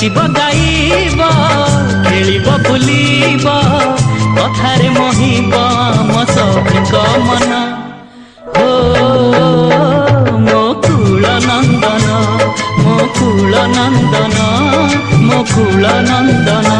नाचिब गाइब खेलिब बुलिब कथारे मोहिब मो सखीक मन हो मो कुल नंदन मो कुल नंदन मो कुल नंदन।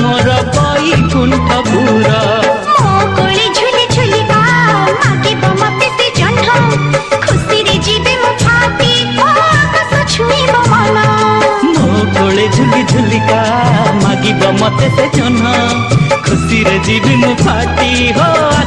मोर बैकुंठ पूरा कोले झुली झुलिका मागिब मते से जन्म खुशी रे जीवे मो फाटी आकाश छुईब मन मो कोले झुली झुलिका मागिब मते से जन्म खुशी रे जीवे मो फाटी हो।